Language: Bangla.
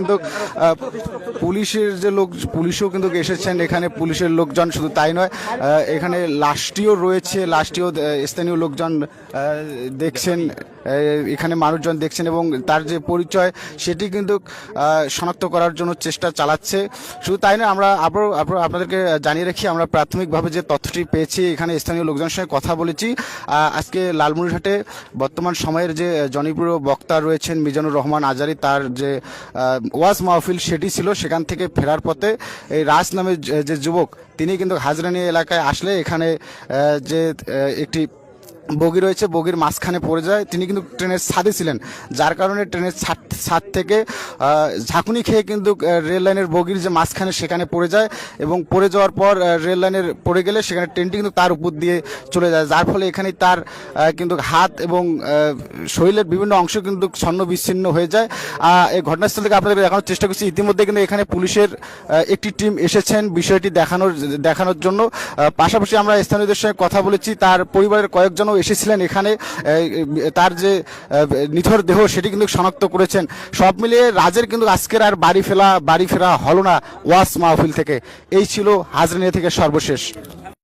কিন্তু পুলিশের যে লোক, পুলিশও কিন্তু এসেছেন এখানে, পুলিশের লোকজন শুধু তাই নয়, এখানে লাশটিও রয়েছে, লাশটিও স্থানীয় লোকজন দেখছেন, এখানে মানুষজন দেখছেন এবং তার যে পরিচয় সেটি কিন্তু শনাক্ত করার জন্য চেষ্টা চালাচ্ছে। শুধু তাই নয়, আমরা আপনাদেরকে জানিয়ে রাখি, আমরা প্রাথমিকভাবে যে তথ্যটি পেয়েছি, এখানে স্থানীয় লোকজনের সঙ্গে কথা বলেছি। আজকে লালমনিরহাটে বর্তমান সময়ের যে জনপ্রিয় বক্তা রয়েছেন মিজানুর রহমান আজারি, তার যে ওয়াজ মাহফিল সেটি ছিল, সেখান থেকে ফেরার পথে এই রাজ নামের যে যুবক, তিনি কিন্তু হাজরানি এলাকায় আসলে এখানে যে একটি বগি রয়েছে, বগির মাঝখানে পড়ে যায়। তিনি কিন্তু ট্রেনের ছাদে ছিলেন, যার কারণে ট্রেনের ছাদ থেকে ঝাঁকুনি খেয়ে কিন্তু রেল লাইনের বগির যে মাঝখানে সেখানে পড়ে যায় এবং পড়ে যাওয়ার পর রেল লাইনের পড়ে গেলে সেখানে ট্রেনটি কিন্তু তার উপর দিয়ে চলে যায়, যার ফলে এখানে তার কিন্তু হাত এবং শরীরের বিভিন্ন অংশ কিন্তু ছন্ন বিচ্ছিন্ন হয়ে যায়। এই ঘটনাস্থল থেকে আপনাদের দেখানোর চেষ্টা করছি। ইতিমধ্যে কিন্তু এখানে পুলিশের একটি টিম এসেছেন বিষয়টি দেখানোর জন্য। পাশাপাশি আমরা স্থানীয়দের সঙ্গে কথা বলেছি, তার পরিবারের কয়েকজনও এসেছিলেন এখানে, তার যে নিথর দেহ সেটি কিন্তু শনাক্ত করেছেন। সব মিলিয়ে রাজের কিন্তু আজকের আর বাড়ি ফেরা হলো না ওয়াজ মাহফিল থেকে। এই ছিল হাজরানিয়া থেকে সর্বশেষ।